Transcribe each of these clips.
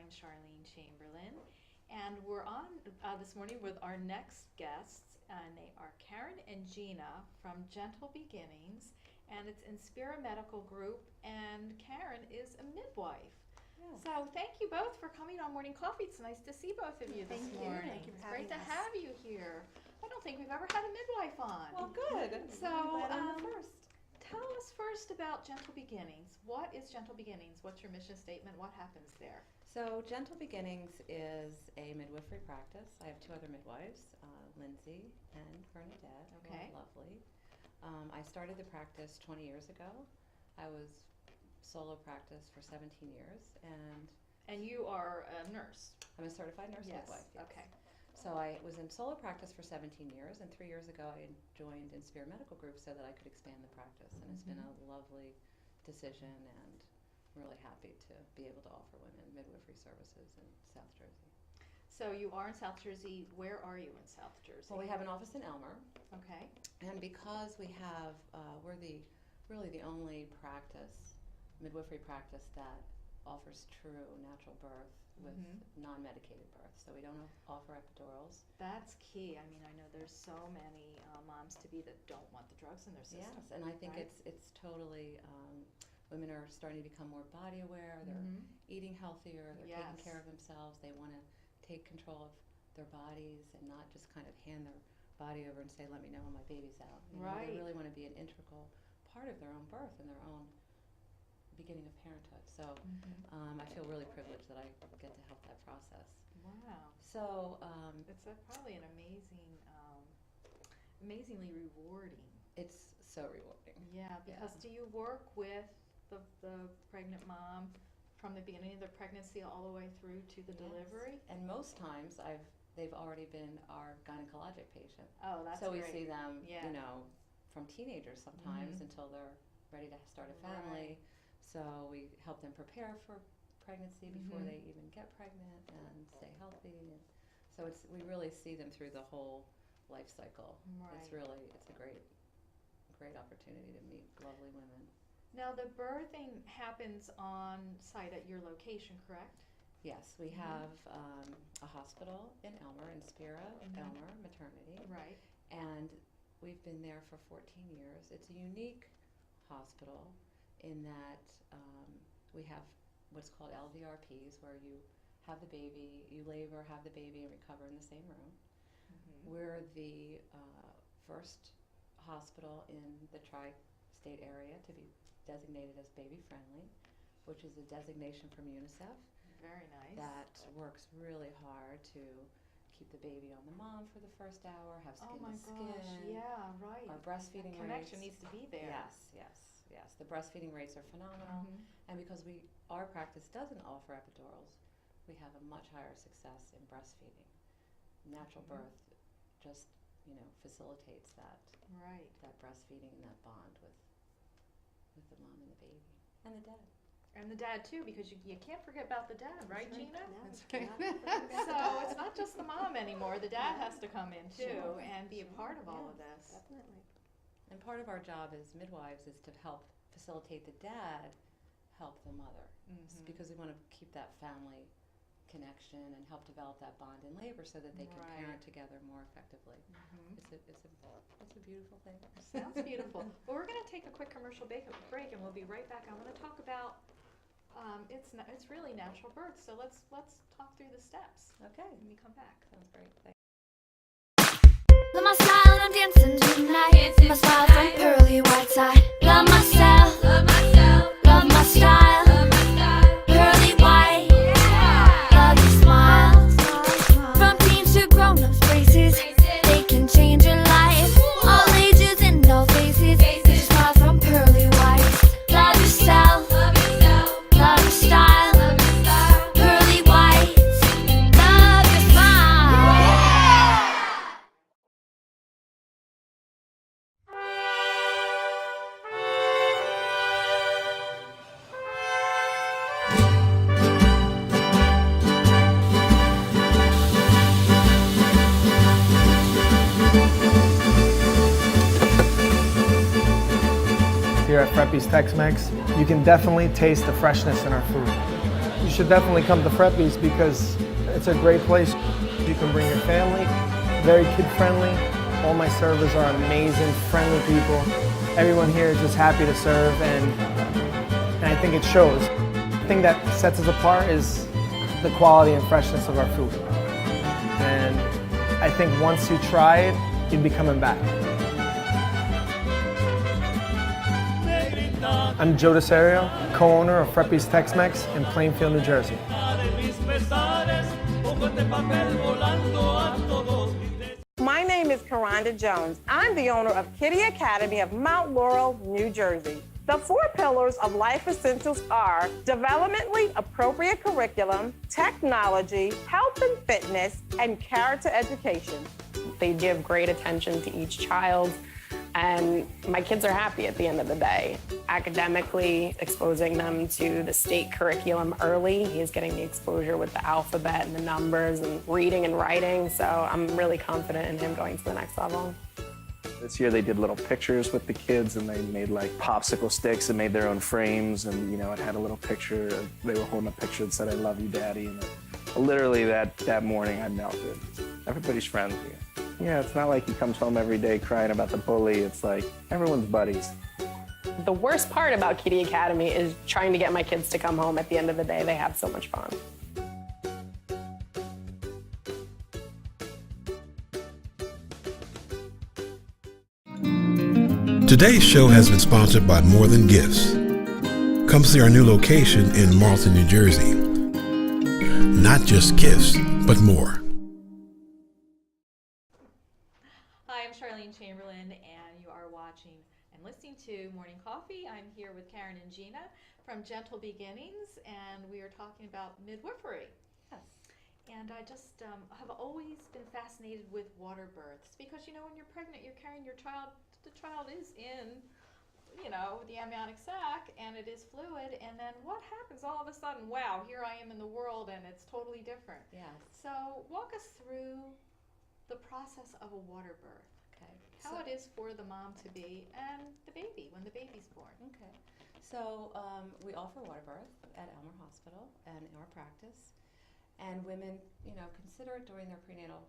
Charlene Chamberlain, and we're on this morning with our next guests, and they are Karen and Gina from Gentle Beginnings, and it's Inspira Medical Group, and Karen is a midwife. Yeah. So thank you both for coming on Morning Coffee. It's nice to see both of you this morning. Thank you for It's great to having us. have you here. I don't think we've ever had a midwife on. Well, good. So, Glad I'm the first. Tell us first about Gentle Beginnings. What is Gentle Beginnings? What's your mission statement? What happens there? So, Gentle Beginnings is a midwifery practice. I have two other midwives, Lindsay and Bernadette. Okay. Who are lovely. I started the practice 20 years ago. I was solo practice for 17 years, And you are a nurse. I'm a certified nurse midwife. Yes. Okay. So I was in solo practice for 17 years, and 3 years ago I joined Inspira Medical Group so that I could expand the practice, and it's been a lovely decision, and I'm really happy to be able to offer women midwifery services in South Jersey. So you are in South Jersey. Where are you in South Jersey? Well, we have an office in Elmer, Okay. and because we have, we're really the only midwifery practice that offers true natural birth with non-medicated birth. So we don't offer epidurals. That's key. I mean, I know there's so many moms-to-be that don't want the drugs in their system. Yes, and I think right? it's totally, women are starting to become more body aware, they're eating healthier, they're taking care of themselves, they want to take control of their bodies and not just kind of hand their body over and say, let me know when my baby's out. You know, they really want to be an integral part of their own birth and their own beginning of parenthood. So I feel really privileged that I get to help that process. Wow. So it's probably an amazingly rewarding. It's so rewarding. Yeah, because do you work with the pregnant mom from the beginning of the pregnancy all the way through to the delivery? And most times they've already been our gynecologic patient. Oh, that's so we great. see them, you know, from teenagers sometimes until they're ready to start a family. Right. So we help them prepare for pregnancy before they even get pregnant and stay healthy. And so we really see them through the whole life cycle. Right. It's a great opportunity to meet lovely women. Now the birthing happens on site at your location, correct? Yes, we have a hospital in Elmer, Inspira Elmer Maternity. Right. And we've been there for 14 years. It's a unique hospital in that we have what's called LVRPs, where you have the baby, you labor, have the baby, and recover in the same room. We're the first hospital in the tri-state area to be designated as baby-friendly, which is a designation from UNICEF. Very nice. That works really hard to keep the baby on the mom for the first hour, have skin to skin. Yeah, right. Our breastfeeding connection rates needs to be there. Yes. The breastfeeding rates are phenomenal, and because our practice doesn't offer epidurals, we have a much higher success in breastfeeding. Natural birth just, facilitates that breastfeeding and that bond with the mom and the baby and the dad. And the dad too, because you can't forget about the dad, right, Gina? That's right. So it's not just the mom anymore. The dad has to come in too and be a part of all of this. Definitely. And part of our job as midwives is to help facilitate the dad help the mother, because we want to keep that family connection and help develop that bond in labor so that they can parent together more effectively. It's a beautiful thing. Sounds beautiful. Well, we're going to take a quick commercial break and we'll be right back. I want to talk about it's really natural birth. So let's talk through the steps. Okay. When we come back. Sounds great. Thanks. Love my style and I'm dancing tonight. My smile's on pearly white side. Love myself, love my style, pearly white. Love your smile. From teens to grown-ups braces, they can change your life. All ages and all faces. Your smile from pearly white. Love yourself, love your style, pearly white. Love your smile. Here at Freppy's Tex-Mex, you can definitely taste the freshness in our food. You should definitely come to Freppies because it's a great place. You can bring your family, very kid-friendly. All my servers are amazing, friendly people. Everyone here is just happy to serve, and I think it shows. The thing that sets us apart is the quality and freshness of our food. And I think once you try it, you'd be coming back. I'm Joe DeSario, co-owner of Freppies Tex-Mex in Plainfield, New Jersey. My name is Karonda Jones. I'm the owner of Kitty Academy of Mount Laurel, New Jersey. The 4 pillars of Life Essentials are developmentally appropriate curriculum, technology, health and fitness, and character education. They give great attention to each child, and my kids are happy at the end of the day. Academically, exposing them to the state curriculum early, he's getting the exposure with the alphabet and the numbers and reading and writing, so I'm really confident in him going to the next level. This year they did little pictures with the kids, and they made like popsicle sticks and made their own frames, and it had a little picture. They were holding a picture that said, "I love you, Daddy," and literally that morning I melted. Everybody's friends here. Yeah, it's not like he comes home every day crying about the bully. It's like everyone's buddies. The worst part about Kitty Academy is trying to get my kids to come home at the end of the day. They have so much fun. Today's show has been sponsored by More Than Gifts. Come see our new location in Marlton, New Jersey. Not just gifts, but more. Hi, I'm Charlene Chamberlain, and you are watching and listening to Morning Coffee. I'm here with Karen and Gina from Gentle Beginnings, and we are talking about midwifery. Yes. And I just have always been fascinated with water births because, when you're pregnant, you're carrying your child. The child is in, the amniotic sac, and it is fluid. And then what happens all of a sudden? Wow, here I am in the world, and it's totally different. Yes. So walk us through the process of a water birth. Okay. How it is for the mom to be and the baby when the baby's born. Okay. So we offer water birth at Elmer Hospital and in our practice. And women, consider it during their prenatal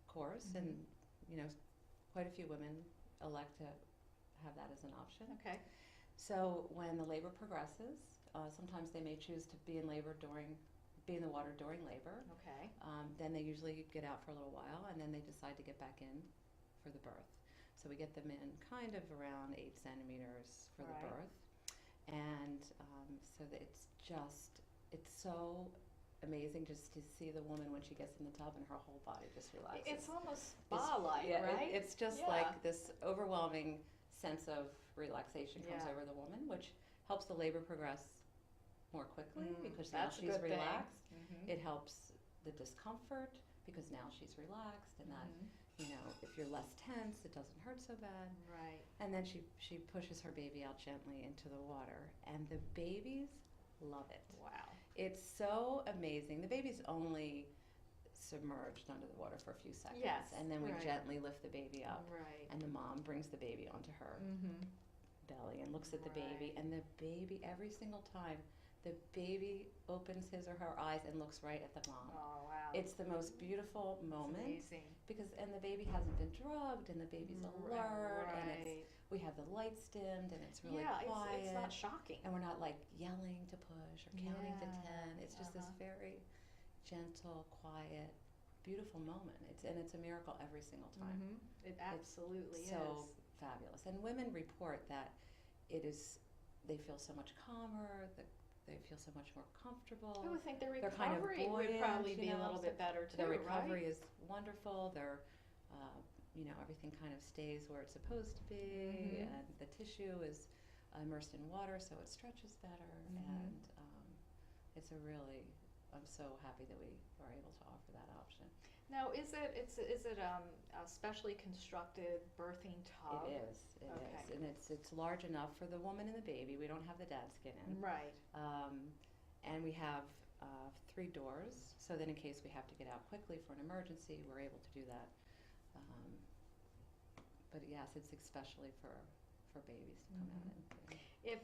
course. Mm-hmm. And, quite a few women elect to have that as an option. Okay. So when the labor progresses, sometimes they may choose to be in the water during labor. Okay. Then they usually get out for a little while, and then they decide to get back in for the birth. So we get them in kind of around 8 centimeters for the birth. And so that it's so amazing just to see the woman when she gets in the tub and her whole body just relaxes. It's almost spa-like, right? It's just like this overwhelming sense of relaxation comes over the woman, which helps the labor progress more quickly because now she's relaxed. Mm-hmm. It helps the discomfort because now she's relaxed, and that if you're less tense, it doesn't hurt so bad. Right. And then she pushes her baby out gently into the water, and the babies love it. Wow. It's so amazing. The baby's only submerged under the water for a few seconds. Yes, and then we gently lift the baby up. Right. And the mom brings the baby onto her belly and looks at the baby. And the baby, every single time, the baby opens his or her eyes and looks right at the mom. Oh, wow. It's the most beautiful moment. It's amazing. And the baby hasn't been drugged, and the baby's alert, and we have the lights dimmed, and it's really quiet. It's not shocking. And we're not like yelling to push or counting to 10. It's just this very gentle, quiet, beautiful moment. It's a miracle every single time. Mm-hmm. It absolutely is. So fabulous. And women report that they feel so much calmer, they feel so much more comfortable. I would think their They're kind of recovery buoyant, would probably be a little bit better too, their recovery right? is wonderful. Their everything kind of stays where it's supposed to be, and the tissue is immersed in water, so it stretches better. And I'm so happy that we are able to offer that option. Now, is it a specially constructed birthing tub? It is, and it's large enough for the woman and the baby. We don't have the dad skin in. Right. And we have 3 doors, so then in case we have to get out quickly for an emergency, we're able to do that. But yes, it's especially for babies to come out in. If,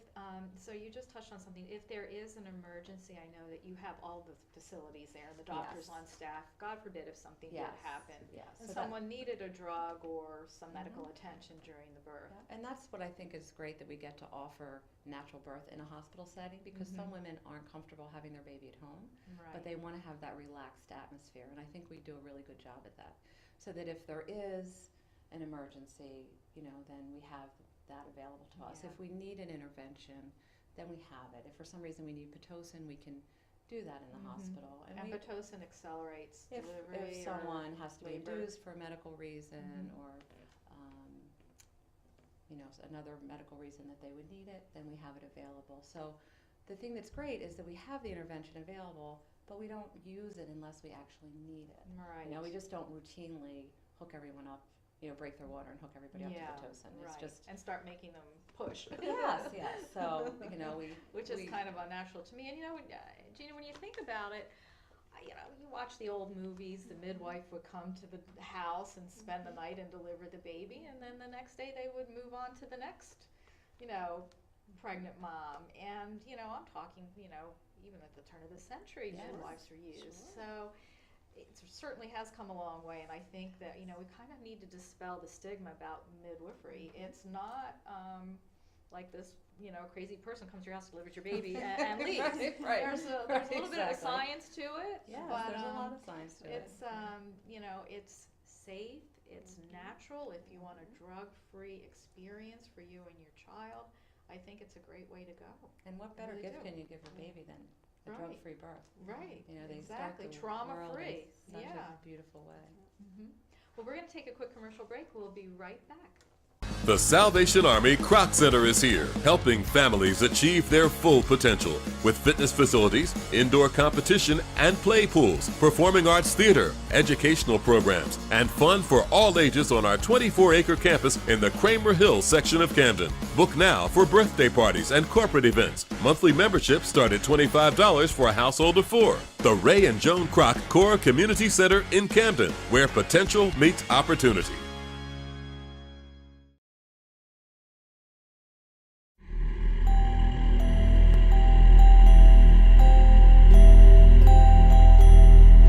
so you just touched on something, if there is an emergency, I know that you have all the facilities there, the doctors Yes. on staff, God forbid if something did Yes, happen. yes. And So that- someone needed a drug or some medical attention during the birth. Yeah, and that's what I think is great, that we get to offer natural birth in a hospital setting, because some women aren't comfortable having their baby at home, Right. but they want to have that relaxed atmosphere, and I think we do a really good job at that. So that if there is an emergency, then we have that available to us. Yeah. If we need an intervention, then we have it. If for some reason we need Pitocin, we can do that in the hospital. And Pitocin accelerates if delivery. if someone has to be labor. induced for a medical reason or another medical reason that they would need it, then we have it available. So the thing that's great is that we have the intervention available, but we don't use it unless we actually need it. Right. We just don't routinely hook everyone up, break their water and hook everybody up to Pitocin. It's right. just And start making them push. yes. So Which is kind of unnatural to me. And Gina, when you think about it, you watch the old movies. The midwife would come to the house and spend the night and deliver the baby, and then the next day they would move on to the next, pregnant mom. And I'm talking, even at the turn of the century, Yes. midwives were used. Sure. So it certainly has come a long way, and I think that we kind of need to dispel the stigma about midwifery. It's not like this crazy person comes to your house, delivers your baby, and leaves. Right. There's a little bit of Exactly. science to it. yes, but, there's a lot of science to it. it's it's safe, it's natural. If you want a drug-free experience for you and your child, I think it's a great way to go. And what better really gift do. can you give your baby than a Right. drug-free birth? Right. They Exactly. start the Trauma-free. world in such Yeah. a beautiful way. Well, we're going to take a quick commercial break. We'll be right back. The Salvation Army Croc Center is here, helping families achieve their full potential with fitness facilities, indoor competition and play pools, performing arts theater, educational programs, and fun for all ages on our 24-acre campus in the Kramer Hill section of Camden. Book now for birthday parties and corporate events. Monthly memberships start at $25 for a household of 4. The Ray and Joan Kroc Core Community Center in Camden, where potential meets opportunity.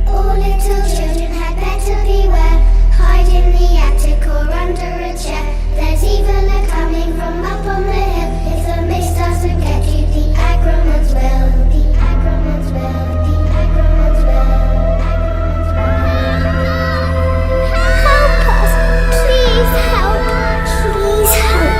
All little children had better beware. Hide in the attic or under a chair. There's evil coming from up on the hill. If the mist doesn't get you, the agromans will. The agromans will. The agromans will. Help us! Please help! Please help!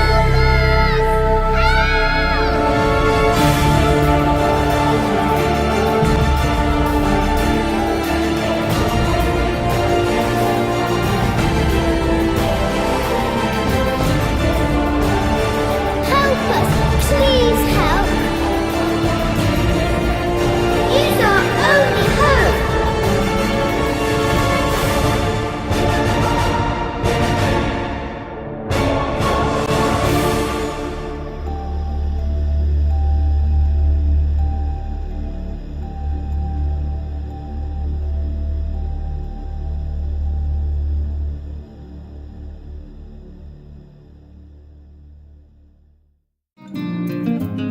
Help us! Please help! He's our only hope!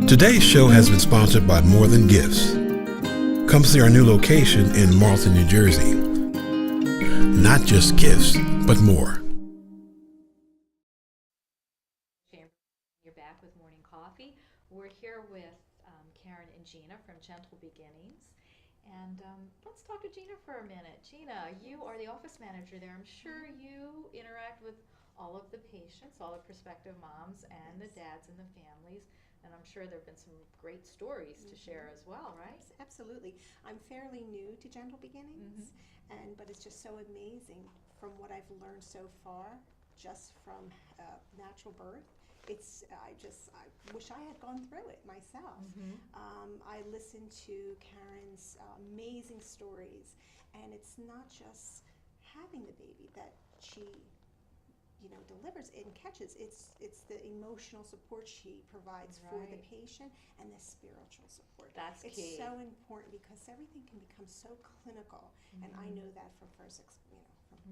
Today's show has been sponsored by More Than Gifts. Come see our new location in Marlton, New Jersey. Not just gifts, but more. You're back with Morning Coffee. We're here with Karen and Gina from Gentle Beginnings. And let's talk to Gina for a minute. Gina, you are the office manager there. I'm sure you interact with all of the patients, all the prospective moms and the dads and the families. And I'm sure there have been some great stories to share as well, right? Absolutely. I'm fairly new to Gentle Beginnings, but it's just so amazing from what I've learned so far, just from natural birth. I wish I had gone through it myself. I listened to Karen's amazing stories, and it's not just having the baby that she delivers and catches. It's the emotional support she provides for the Right. patient and the spiritual support. That's It's key. so important because everything can become so clinical, and I know that from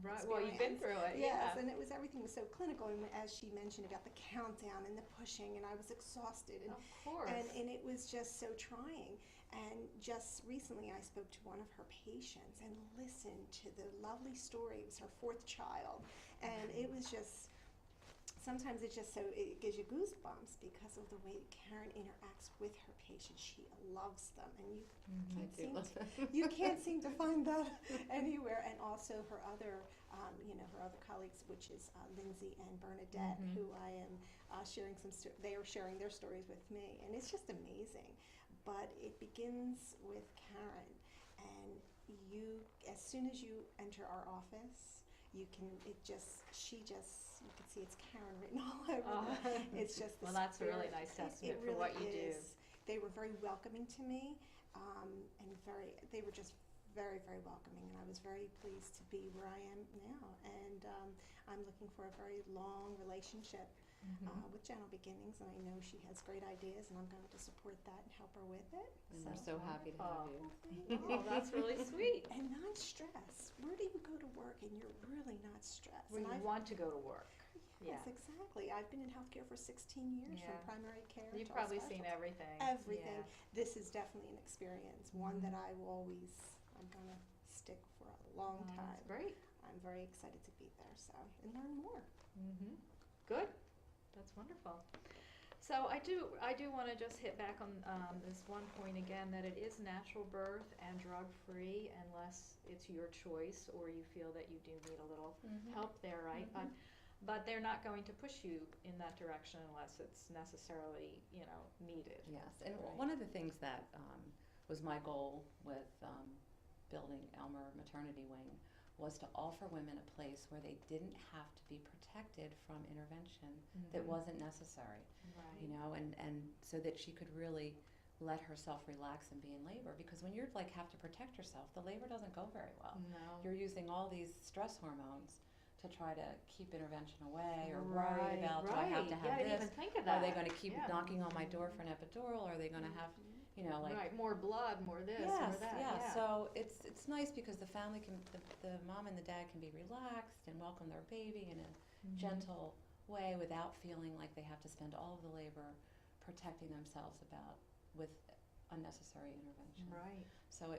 Right. Well, you've been through it. Yes, Yeah. and everything was so clinical, and as she mentioned about the countdown and the pushing, and I was exhausted, and Of course. and it was just so trying. And just recently, I spoke to one of her patients and listened to the lovely story. It was her fourth child, and it was just. Sometimes it's just so, it gives you goosebumps because of the way Karen interacts with her patients. She loves them, and you can't seem to find that anywhere. And also her other, her other colleagues, which is Lindsay and Bernadette, who I am sharing they are sharing their stories with me, and it's just amazing. But it begins with Karen, and as soon as you enter our office, you can see it's Karen written all over them. It's just the Well, that's a spirit. really nice testament It for what you really do. is. They were very welcoming to me, and they were just very, very welcoming, and I was very pleased to be where I am now. And I'm looking for a very long relationship with Gentle Beginnings, and I know she has great ideas, and I'm going to support that and help her with it. And we're so happy to have you. Oh, that's really sweet. And non-stress. Where do you go to work and you're really not stressed? Where And you want to go to work. Yes, Yeah. exactly. I've been in healthcare for 16 years, Yeah. from primary care You've to all probably seen specialty. everything. Everything. Yeah. This is definitely an experience, one that I'm going to stick for a long Oh, time. that's great. I'm very excited to be there, and learn more. Good. That's wonderful. So I do want to just hit back on this one point again, that it is natural birth and drug-free unless it's your choice or you feel that you do need a little help there, right? But they're not going to push you in that direction unless it's necessarily, needed. Yes, and Right. one of the things that was my goal with building Elmer Maternity Wing was to offer women a place where they didn't have to be protected from intervention that wasn't necessary, Right. and so that she could really let herself relax and be in labor. Because when you're have to protect yourself, the labor doesn't go very well. No. You're using all these stress hormones to try to keep intervention away, or Right, worried about, do I have to right. have Yeah, I didn't this? even think of Are they that. going to keep Yeah. knocking on my door for an epidural? Are they going to have, Right, more blood, more this, more yes, that. yeah. Yeah. So it's nice because the family the mom and the dad can be relaxed and welcome their baby in a gentle way without feeling like they have to spend all of the labor protecting themselves with unnecessary intervention. Right. So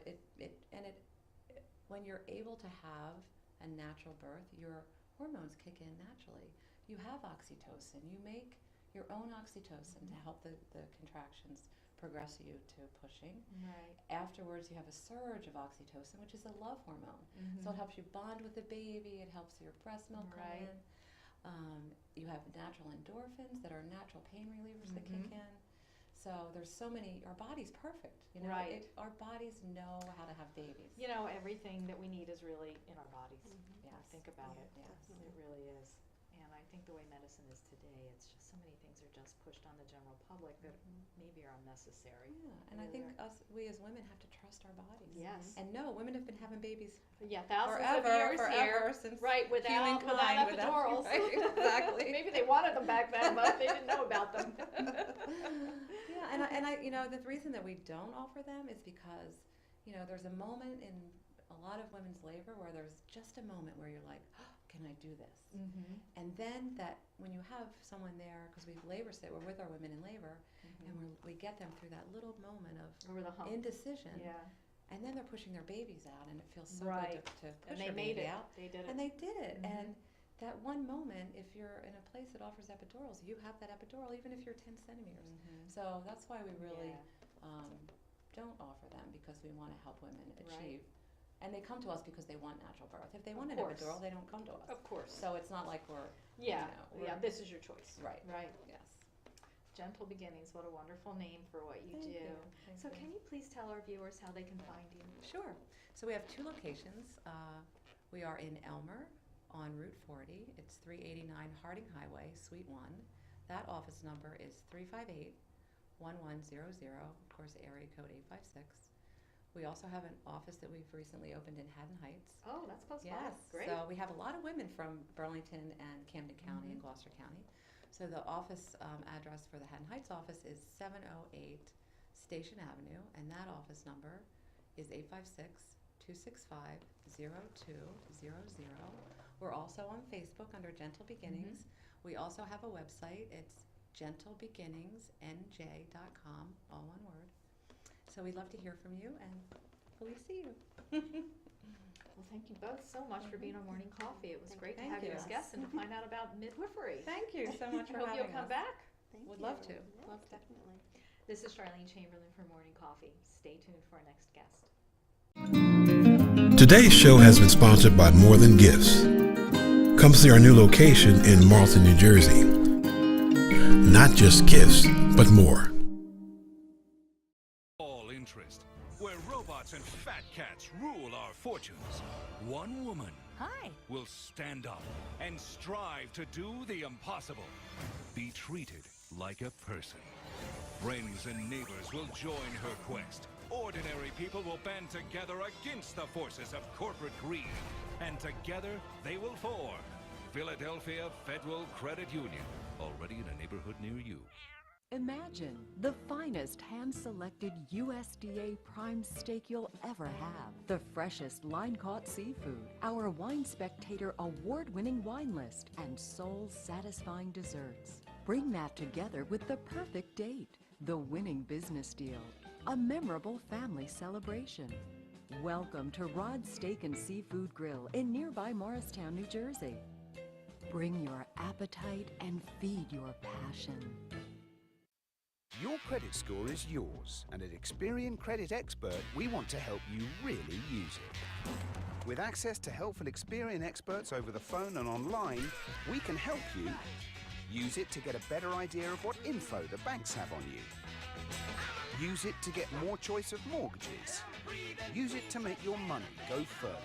when you're able to have a natural birth, your hormones kick in naturally. You have oxytocin. You make your own oxytocin to help the contractions progress you to pushing. Right. Afterwards, you have a surge of oxytocin, which is a love hormone. So it helps you bond with the baby. It helps your breast milk come Right. in. You have natural endorphins that are natural pain relievers that kick in. So there's so many. Our body's perfect. Right. Our bodies know how to have babies. Everything that we need is really in our bodies. Yes. Think about Yeah, it. definitely. It really is. And I think the way medicine is today, it's just so many things are just pushed on the general public that maybe are unnecessary. Yeah, and I think we as women have to trust our bodies. Yes. And no, women have been having babies Yeah, thousands forever, of years forever here. since Right, without humankind, epidurals. right, exactly. Maybe they wanted them back then, but they didn't know about them. Yeah, and I the reason that we don't offer them is because there's a moment in a lot of women's labor where there's just a moment where you're like, oh, can I do this? And then that when you have someone there, because we labor sit, we're with our women in labor, and we get them through that little moment of Over the hump. indecision, Yeah. and then they're pushing their babies out, and it feels so Right. good to push And they your made baby it. out. They did it. And they did it. And that one moment, if you're in a place that offers epidurals, you have that epidural even if you're 10 centimeters. So that's why we really don't offer them, because we want to help women achieve. And they come to us because they want natural birth. If they want an course. epidural, they don't come to us. Of course. So it's not like we're, Yeah. we're- Yeah, this is your choice. Right. Right. yes. Gentle Beginnings, what a wonderful name for what you Thank do. you. Thank So you. can you please tell our viewers how they can find you? Sure. So we have 2 locations. We are in Elmer on Route 40. It's 389 Harding Highway, Suite 1. That office number is 358-1100, of course, area code 856. We also have an office that we've recently opened in Haddon Heights. Oh, that's close by. Yes. Great. So we have a lot of women from Burlington and Camden County and Gloucester County. So the office address for the Haddon Heights office is 708 Station Avenue, and that office number is 856-2 265-0200. We're also on Facebook under Gentle Beginnings. We also have a website. It's gentlebeginningsnj.com, all one word. So we'd love to hear from you and hopefully see you. Well, thank you both so much for being on Morning Coffee. It was great to Thank have you as you. guests and to find out about midwifery. Thank you so much for Hope having you'll come us. back. Thank Would you. love to. Yes, Love to. definitely. This is Charlene Chamberlain for Morning Coffee. Stay tuned for our next guest. Today's show has been sponsored by More Than Gifts. Come see our new location in Marlton, New Jersey. Not just gifts, but more. All interest, where robots and fat cats rule our fortunes. One woman will stand up and strive to do the impossible. Be treated like a person. Friends and neighbors will join her quest. Ordinary people will band together against the forces of corporate greed. And together they will form Philadelphia Federal Credit Union, already in a neighborhood near you. Imagine the finest hand-selected USDA prime steak you'll ever have. The freshest line-caught seafood, our Wine Spectator award-winning wine list, and soul-satisfying desserts. Bring that together with the perfect date, the winning business deal, a memorable family celebration. Welcome to Rod's Steak and Seafood Grill in nearby Morristown, New Jersey. Bring your appetite and feed your passion. Your credit score is yours, and at Experian Credit Expert, we want to help you really use it. With access to helpful Experian experts over the phone and online, we can help you use it to get a better idea of what info the banks have on you. Use it to get more choice of mortgages. Use it to make your money go further.